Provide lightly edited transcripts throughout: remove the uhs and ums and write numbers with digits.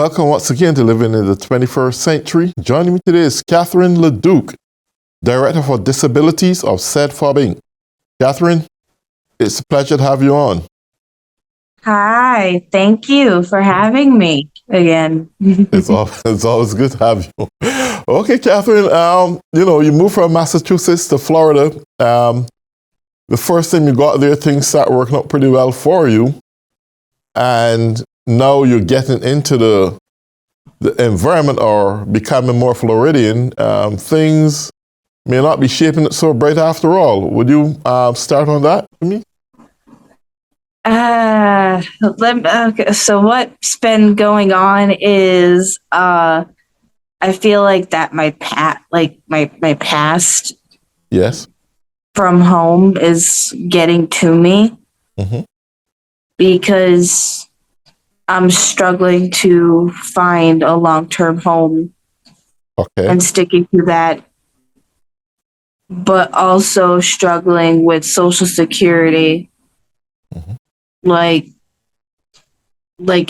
welcome once again to Living in the 21st Century. Joining me today is Cathryn Laduke, Director for Disabilities of SEDFOB Inc. Cathryn, it's a pleasure to have you on. Hi, thank you for having me again. It's always good to have you. Okay, Cathryn, you moved from Massachusetts to Florida. The first time you got there, things started working out pretty well for you. And now you're getting into the environment or becoming more Floridian. Things may not be shaping it so bright after all. Would you start on that for me? Okay, so what's been going on is I feel like that my past Yes. from home is getting to me because I'm struggling to find a long-term home and sticking to that, but also struggling with Social Security. Like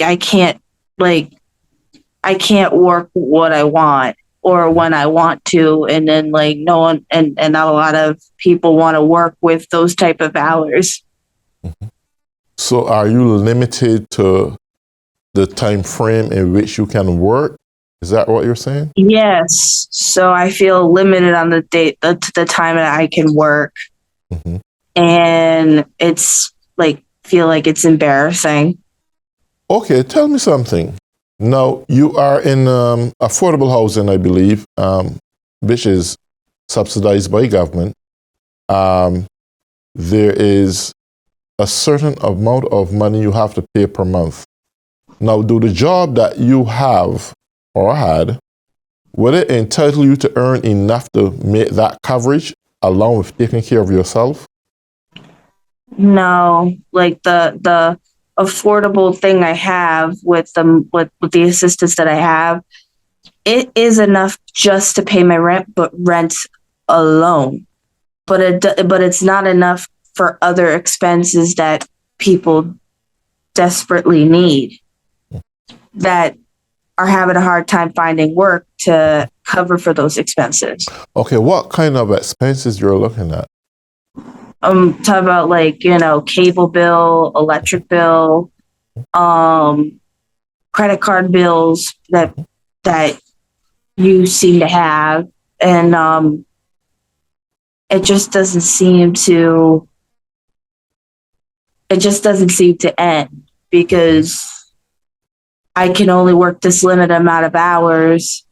I can't work what I want or when I want to, and then no one and not a lot of people want to work with those type of hours. So are you limited to the time frame in which you can work? Is that what you're saying? Yes. So I feel limited on the time that I can work, and it's feel like it's embarrassing. Okay, tell me something. Now, you are in affordable housing, I believe, which is subsidized by government. There is a certain amount of money you have to pay per month. Now, do the job that you have or had, would it entitle you to earn enough to make that coverage along with taking care of yourself? No, the affordable thing I have with the assistance that I have, it is enough just to pay my rent, but rent alone. But it's not enough for other expenses that people desperately need, that are having a hard time finding work to cover for those expenses. Okay, what kind of expenses you're looking at? Talk about cable bill, electric bill, credit card bills that you seem to have, and it just doesn't seem to end, because I can only work this limited amount of hours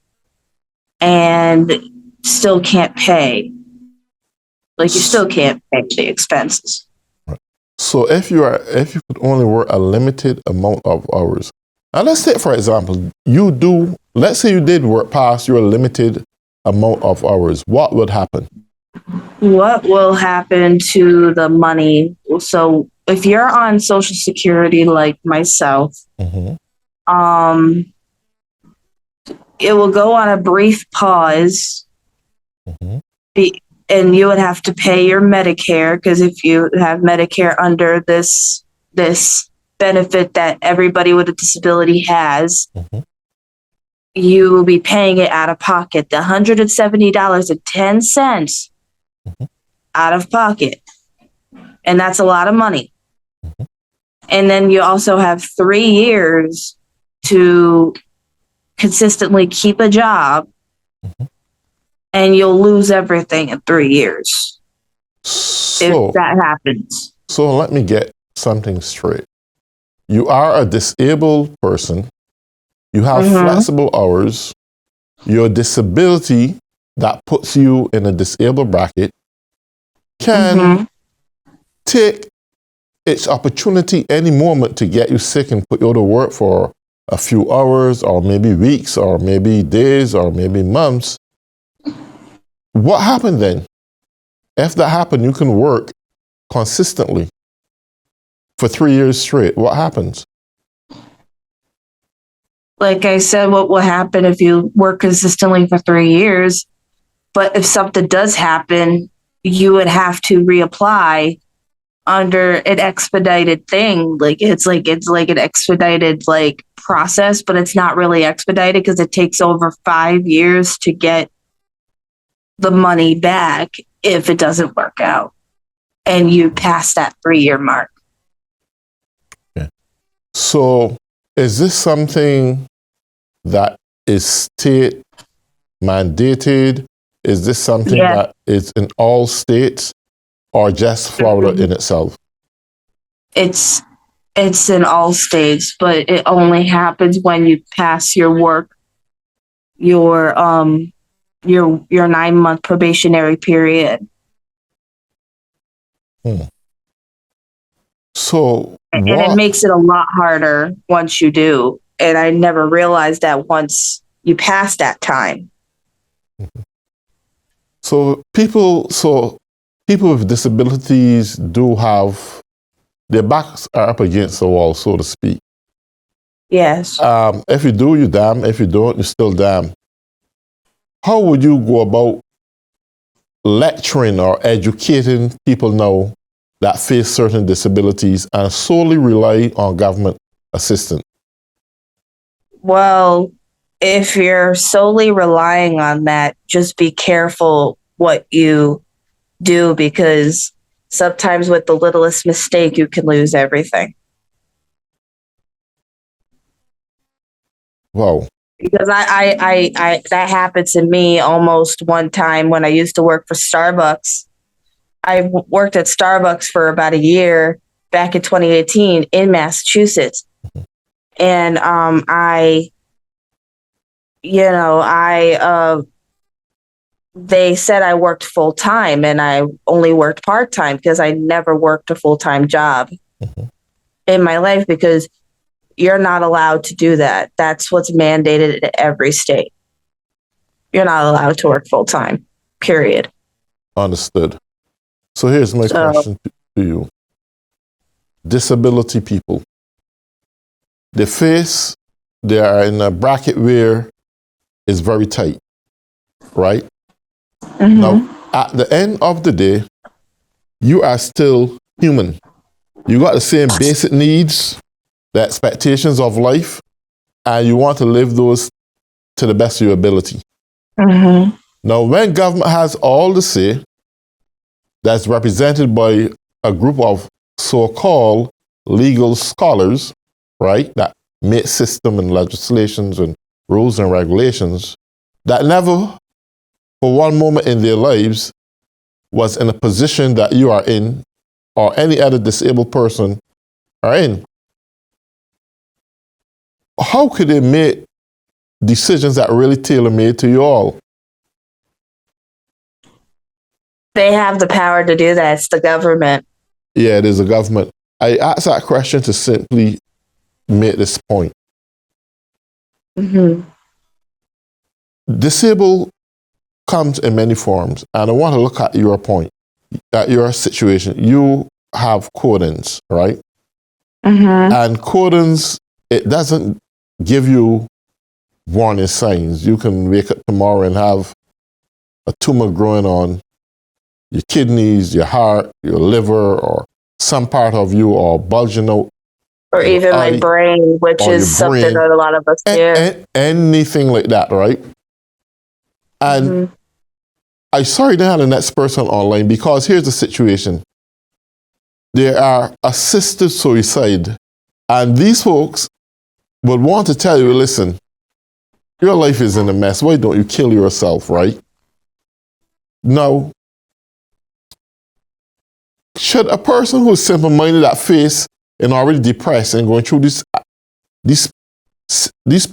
and still can't pay. You still can't pay the expenses. So if you could only work a limited amount of hours, and let's take, for example, let's say you did work past your limited amount of hours, what would happen? What will happen to the money? So if you're on Social Security like myself, it will go on a brief pause. And you would have to pay your Medicare, because if you have Medicare under this benefit that everybody with a disability has, you will be paying it out of pocket, the $170.10 out of pocket. And that's a lot of money. And then you also have 3 years to consistently keep a job. And you'll lose everything in 3 years if that happens. So let me get something straight. You are a disabled person. You have flexible hours. Your disability that puts you in a disabled bracket can take its opportunity any moment to get you sick and put you out of work for a few hours, or maybe weeks, or maybe days, or maybe months. What happened then? If that happened, you can work consistently for 3 years straight. What happens? Like I said, what will happen if you work consistently for 3 years? But if something does happen, you would have to reapply under an expedited thing. It's like an expedited like process, but it's not really expedited because it takes over 5 years to get the money back if it doesn't work out and you pass that 3-year mark. Okay. So is this something that is state mandated? Is this something that is in all states or just Florida in itself? It's in all states, but it only happens when you pass your 9-month probationary period. So and it makes it a lot harder once you do. And I never realized that once you pass that time. So people with disabilities do have their backs are up against the wall, so to speak. Yes. If you do, you damn. If you don't, you still damn. How would you go about lecturing or educating people now that face certain disabilities and solely rely on government assistance? Well, if you're solely relying on that, just be careful what you do, because sometimes with the littlest mistake, you can lose everything. Wow. Because I that happened to me almost one time when I used to work for Starbucks. I worked at Starbucks for about a year back in 2018 in Massachusetts. And they said I worked full time, and I only worked part time because I never worked a full time job in my life, because you're not allowed to do that. That's what's mandated in every state. You're not allowed to work full time, period. Understood. So here's my question to you. Disability people, they are in a bracket where it's very tight, right? Now, at the end of the day, you are still human. You got the same basic needs, the expectations of life, and you want to live those to the best of your ability. Now, when government has all the say, that's represented by a group of so-called legal scholars, right, that make system and legislations and rules and regulations, that never, for one moment in their lives, was in a position that you are in, or any other disabled person are in. How could they make decisions that are really tailor-made to you all? They have the power to do that. It's the government. Yeah, it is the government. I asked that question to simply make this point. Disabled comes in many forms, and I want to look at your point, at your situation. You have codings, right? And codings, it doesn't give you warning signs. You can wake up tomorrow and have a tumor growing on your kidneys, your heart, your liver, or some part of you, or bulging out. Or even my brain, which is something that a lot of us do. Anything like that, right? And I sorry to have the next person online, because here's the situation. There are assisted suicide, and these folks would want to tell you, listen, your life is in a mess. Why don't you kill yourself, right? Now, should a person who's simple-minded that face and already depressed and going through these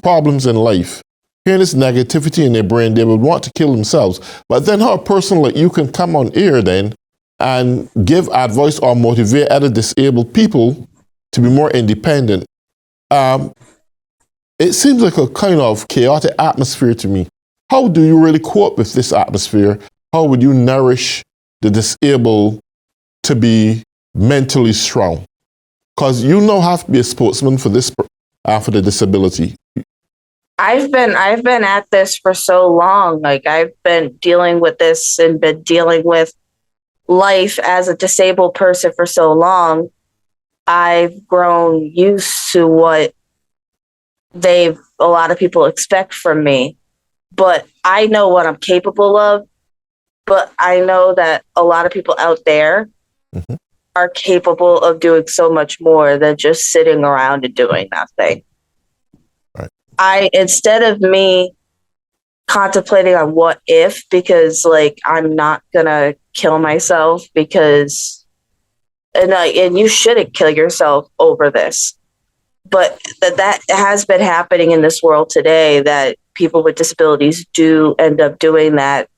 problems in life, hearing this negativity in their brain, they would want to kill themselves. But then how a person like you can come on air then and give advice or motivate other disabled people to be more independent? It seems like a kind of chaotic atmosphere to me. How do you really cope with this atmosphere? How would you nourish the disabled to be mentally strong? Because you now have to be a spokesman for this, for the disability. I've been at this for so long. Like, I've been dealing with this and been dealing with life as a disabled person for so long, I've grown used to what a lot of people expect from me. But I know what I'm capable of, but I know that a lot of people out there Mm-hmm. are capable of doing so much more than just sitting around and doing nothing. Right. Instead of me contemplating on what if, because like I'm not gonna kill myself because, and you shouldn't kill yourself over this, but that has been happening in this world today, that people with disabilities do end up doing that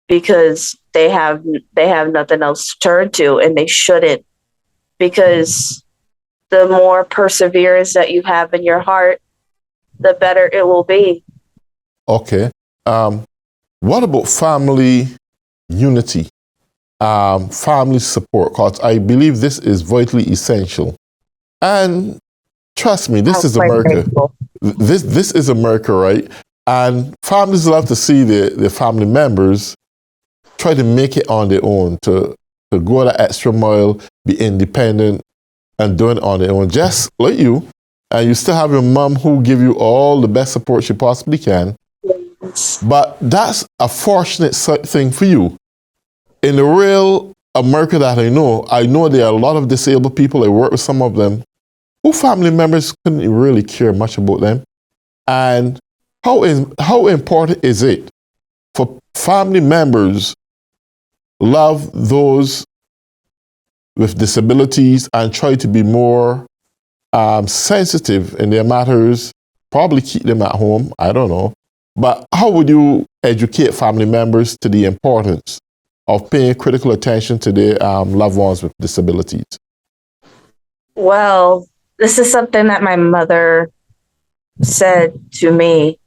because they have nothing else to turn to, and they shouldn't, because the more perseverance that you have in your heart, the better it will be. Okay. What about family unity, family support? Because I believe this is vitally essential. And trust me, this is America. This is America, right? And families love to see their family members try to make it on their own, to go that extra mile, be independent, and doing it on their own, just like you. And you still have your mom who give you all the best support she possibly can. But that's a fortunate thing for you. In the real America that I know there are a lot of disabled people. I work with some of them who family members couldn't really care much about them. And how important is it for family members love those with disabilities and try to be more sensitive in their matters, probably keep them at home, I don't know. But how would you educate family members to the importance of paying critical attention to their loved ones with disabilities? Well, this is something that my mother said to me,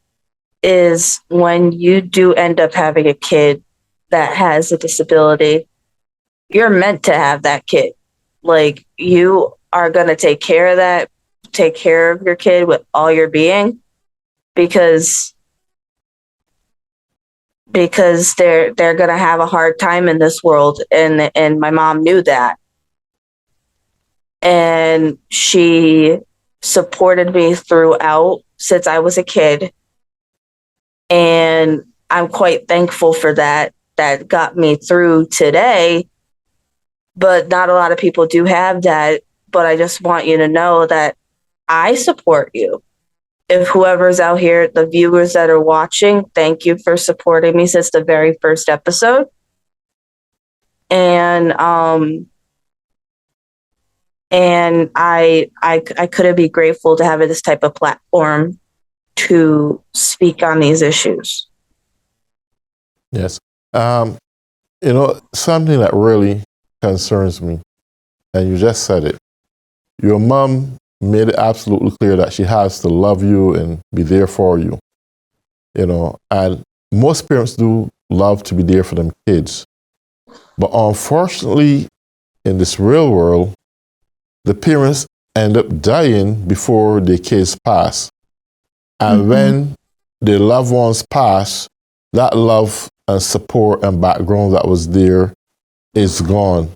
is when you do end up having a kid that has a disability, you're meant to have that kid. Like, you are going to take care of your kid with all your being, because they're going to have a hard time in this world, and my mom knew that, and she supported me throughout since I was a kid, and I'm quite thankful for that. That got me through today, but not a lot of people do have that. But I just want you to know that I support you. If whoever's out here, the viewers that are watching, thank you for supporting me since the very first episode. And I couldn't be grateful to have this type of platform to speak on these issues. Yes. Something that really concerns me, and you just said it. Your mom made it absolutely clear that she has to love you and be there for you. And most parents do love to be there for them kids. But unfortunately, in this real world, the parents end up dying before their kids pass. And when their loved ones pass, that love and support and background that was there is gone.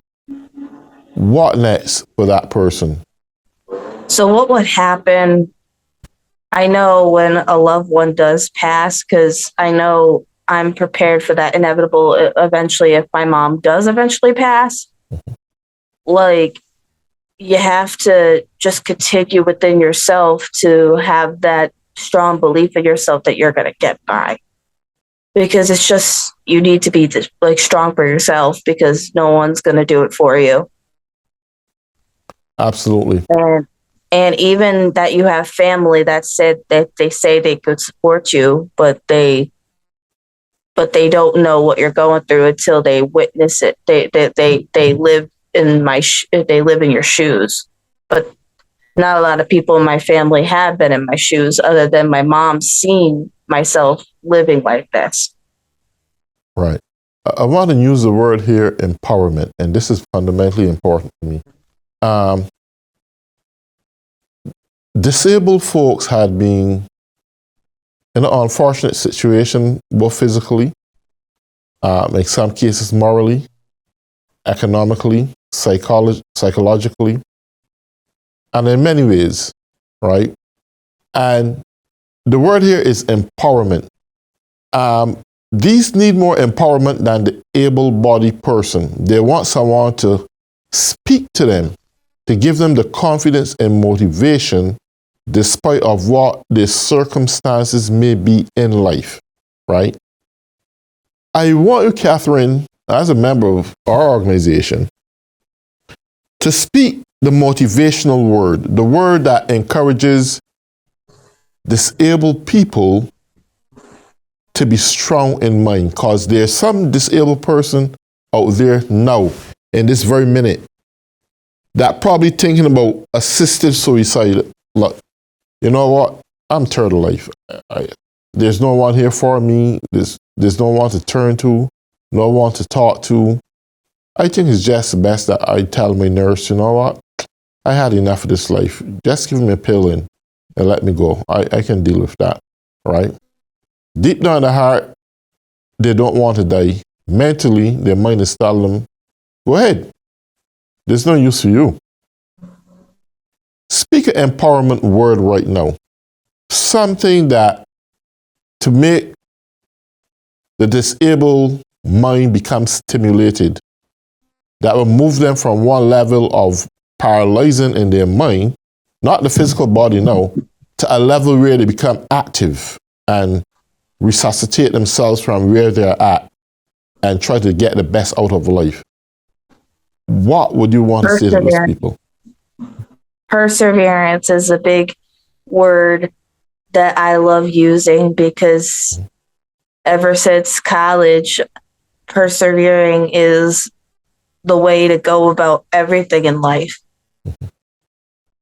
What next for that person? So what would happen? I know when a loved one does pass, because I know I'm prepared for that inevitable eventually, if my mom does eventually pass. Like, you have to just continue within yourself to have that strong belief in yourself that you're going to get by. Because it's just, you need to be like strong for yourself, because no one's going to do it for you. Absolutely. And even that you have family that said that they say they could support you, but they don't know what you're going through until they witness it. They live in they live in your shoes. But not a lot of people in my family have been in my shoes, other than my mom seeing myself living like this. Right. I want to use the word here, empowerment, and this is fundamentally important to me. Disabled folks had been in an unfortunate situation, both physically, in some cases morally, economically, psychologically, and in many ways, right? And the word here is empowerment. These need more empowerment than the able-bodied person. They want someone to speak to them, to give them the confidence and motivation despite of what their circumstances may be in life, right? I want you, Cathryn, as a member of our organization, to speak the motivational word, the word that encourages disabled people to be strong in mind, because there's some disabled person out there now, in this very minute, that probably thinking about assisted suicide. Look, you know what? I'm tired of life. There's no one here for me. There's no one to turn to, no one to talk to. I think it's just best that I tell my nurse, you know what? I had enough of this life. Just give me a pill and let me go. I can deal with that, right? Deep down in the heart, they don't want to die. Mentally, their mind is telling them, go ahead. There's no use for you. Speak an empowerment word right now. Something that to make the disabled mind become stimulated, that will move them from one level of paralyzing in their mind, not the physical body now, to a level where they become active and resuscitate themselves from where they're at and try to get the best out of life. What would you want to say to those people? Perseverance is a big word that I love using because ever since college, persevering is the way to go about everything in life.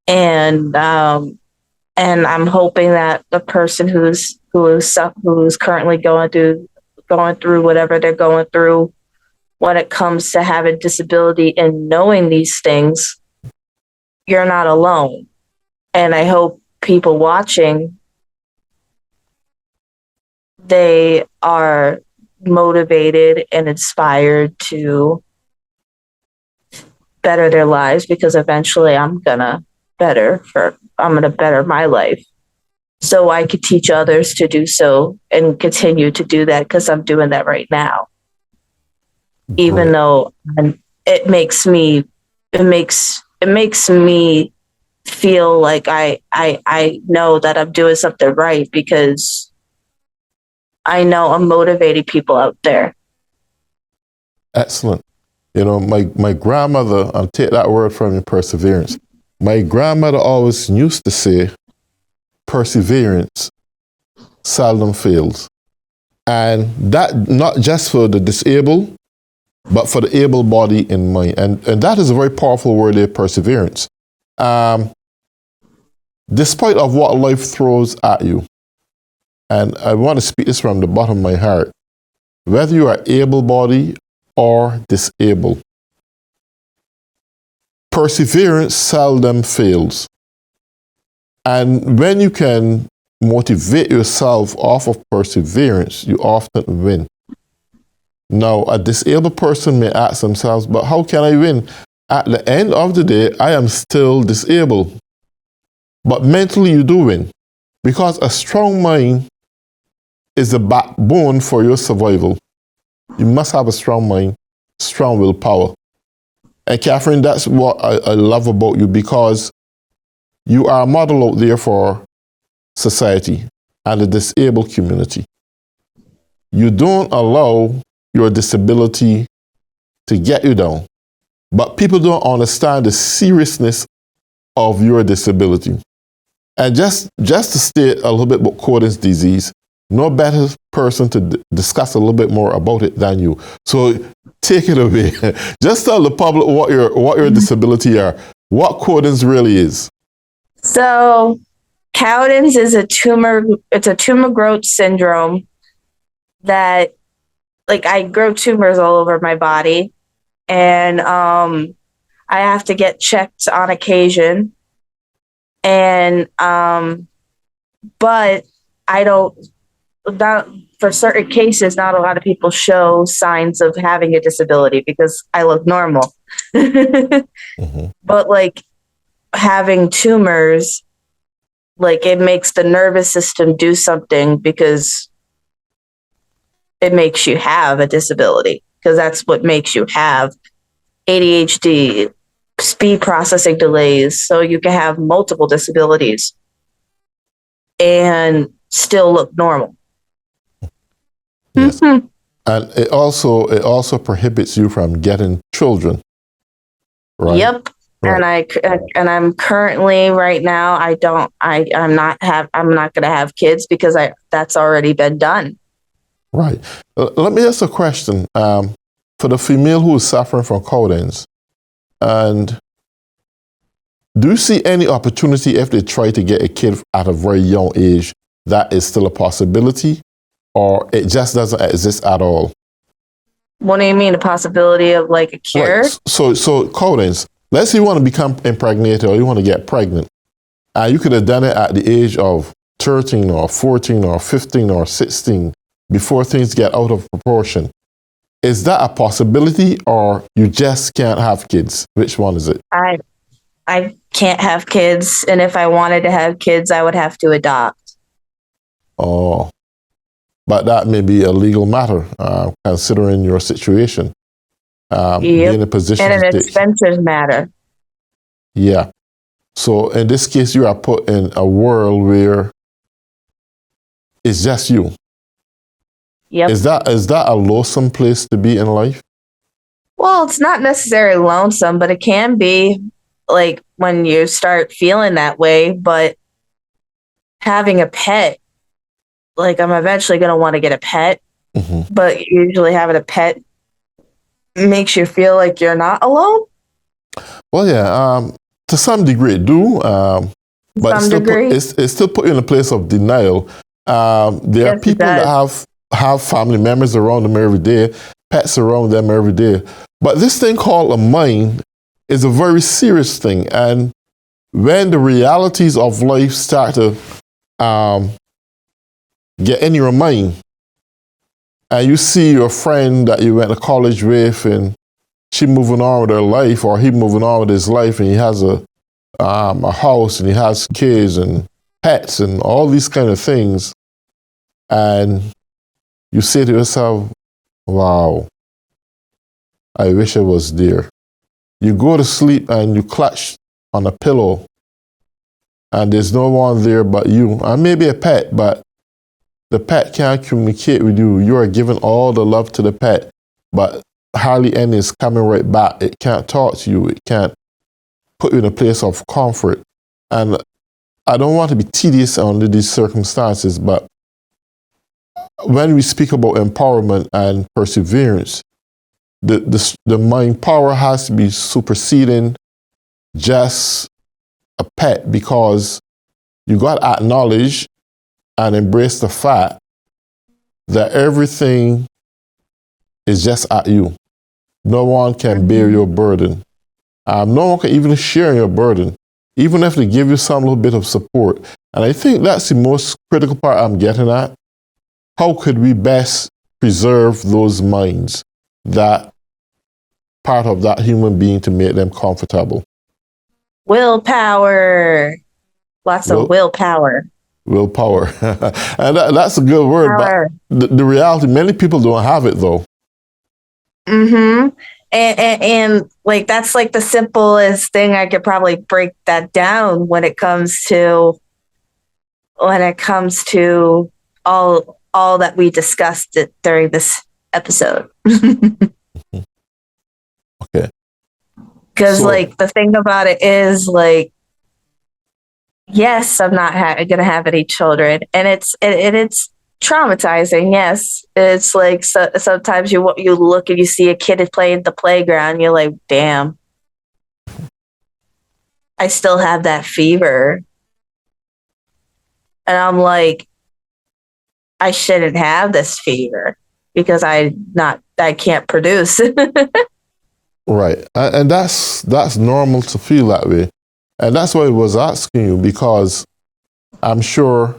And I'm hoping that the person who's currently going through whatever they're going through when it comes to having disability and knowing these things, you're not alone. And I hope people watching, they are motivated and inspired to better their lives, because eventually I'm gonna better my life, so I could teach others to do so and continue to do that, because I'm doing that right now. Even though it makes me feel like I know that I'm doing something right, because I know I'm motivating people out there. Excellent. You know, my grandmother, I'll take that word from you, perseverance. My grandmother always used to say, perseverance seldom fails. And that not just for the disabled, but for the able body in mind. And that is a very powerful word there, perseverance. Despite of what life throws at you, and I want to speak this from the bottom of my heart, whether you are able-bodied or disabled, perseverance seldom fails. And when you can motivate yourself off of perseverance, you often win. Now, a disabled person may ask themselves, but how can I win? At the end of the day, I am still disabled. But mentally, you do win. Because a strong mind is the backbone for your survival. You must have a strong mind, strong willpower. And Cathryn, that's what I love about you, because you are a model out there for society and the disabled community. You don't allow your disability to get you down. But people don't understand the seriousness of your disability. And just to state a little bit about Cordon's disease, no better person to discuss a little bit more about it than you. So take it away. Just tell the public what your disability are, what Cordon's really is. So Cowden's is a tumor growth syndrome that, like, I grow tumors all over my body, and I have to get checked on occasion. And but I don't that for certain cases, not a lot of people show signs of having a disability because I look normal. Mm-hmm. But like having tumors, like it makes the nervous system do something because it makes you have a disability, because that's what makes you have ADHD, speed processing delays. So you can have multiple disabilities and still look normal. Yes. And it also prohibits you from getting children, right? Yep. Right. And I'm currently right now, I'm not going to have kids because that's already been done. Right. Let me ask a question. For the female who is suffering from Cowden's, and do you see any opportunity if they try to get a kid at a very young age that is still a possibility, or it just doesn't exist at all? What do you mean, a possibility of like a cure? Right. So Cowden's, let's say you want to become impregnated or you want to get pregnant. You could have done it at the age of 13 or 14 or 15 or 16 before things get out of proportion. Is that a possibility, or you just can't have kids? Which one is it? I can't have kids, and if I wanted to have kids, I would have to adopt. Oh, but that may be a legal matter, considering your situation. Be in a position and an to take. expensive matter. Yeah. So in this case, you are put in a world where it's just you. Yep. Is that a lonesome place to be in life? Well, it's not necessarily lonesome, but it can be, like when you start feeling that way. But having a pet, like I'm eventually going to want to get a pet, Mm-hmm. but usually having a pet makes you feel like you're not alone. Well, yeah, to some degree it do, but it still put you in a place of denial. There are people that have family members around them every day, pets around them every day. But this thing called a mind is a very serious thing. And when the realities of life start to get in your mind, and you see your friend that you went to college with and she moving on with her life, or he moving on with his life, and he has a house and he has kids and pets and all these kind of things, and you say to yourself, wow, I wish I was there. You go to sleep and you clutch on a pillow and there's no one there but you, and maybe a pet, but the pet can't communicate with you. You are giving all the love to the pet, but hardly any is coming right back. It can't talk to you. It can't put you in a place of comfort. And I don't want to be tedious under these circumstances, but when we speak about empowerment and perseverance, the mind power has to be superseding just a pet, because you got to acknowledge and embrace the fact that everything is just at you. No one can bear your burden. No one can even share your burden, even if they give you some little bit of support. And I think that's the most critical part I'm getting at. How could we best preserve those minds, that part of that human being, to make them comfortable? Willpower. Lots of willpower. Willpower. And that's a good word, but the reality, many people don't have it though. Mm-hmm. And like, that's like the simplest thing I could probably break that down when it comes to all that we discussed during this episode. Okay. Because like the thing about it is, like, yes, I'm not gonna have any children, and it's traumatizing. Yes, it's like, sometimes you look and you see a kid playing the playground, you're like, damn, I still have that fever, and I'm like, I shouldn't have this fever because I can't produce. Right, and that's normal to feel that way, and that's why I was asking you, because I'm sure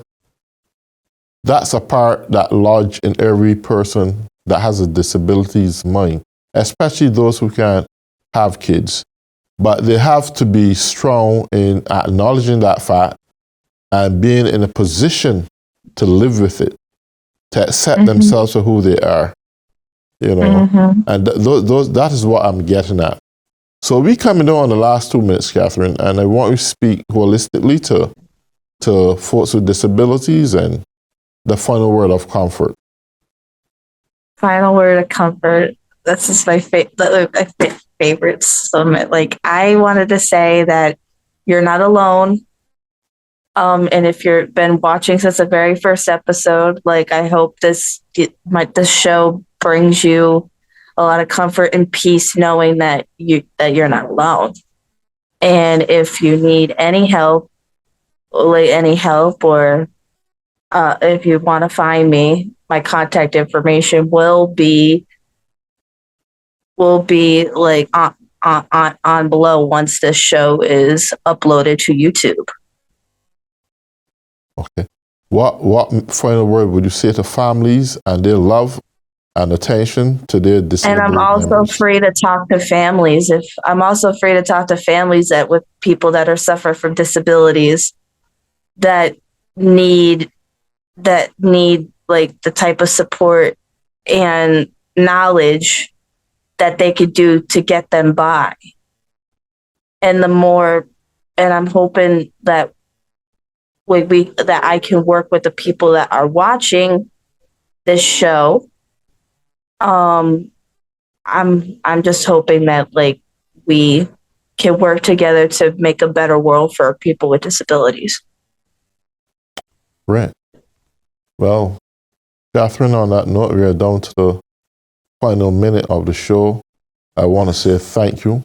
that's a part that lodge in every person that has a disability's mind, especially those who can't have kids. But they have to be strong in acknowledging that fact and being in a position to live with it, to accept themselves for who they are, you know. And that is what I'm getting at. So we coming on the last 2 minutes, Cathryn, and I want you to speak holistically to folks with disabilities and the final word of comfort. Final word of comfort. This is my favorite summit. Like, I wanted to say that you're not alone. And if you've been watching since the very first episode, like, I hope this show brings you a lot of comfort and peace, knowing that you're not alone. And if you need any help, or if you want to find me, my contact information will be like on below once this show is uploaded to YouTube. Okay. What final word would you say to families and their love and attention to their disabled And I'm also members? free to talk to families. I'm also free to talk to families that with people that are suffer from disabilities that need like the type of support and knowledge that they could do to get them by. And I'm hoping that that I can work with the people that are watching this show. I'm just hoping that, like, we can work together to make a better world for people with disabilities. Right. Well, Cathryn, on that note, we are down to the final minute of the show. I want to say thank you.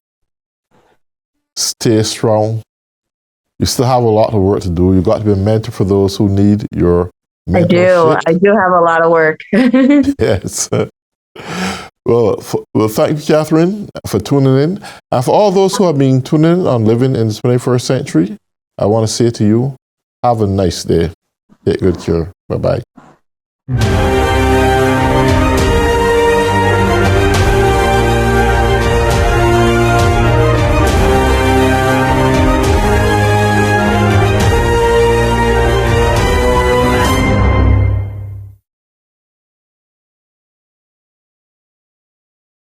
Stay strong. You still have a lot of work to do. You've got to be a mentor for those who need your mentorship. I do have a lot of work. Yes. Well, thank you, Cathryn, for tuning in. And for all those who have been tuning in on Living in the 21st Century, I want to say to you, have a nice day. Take good care. Bye-bye.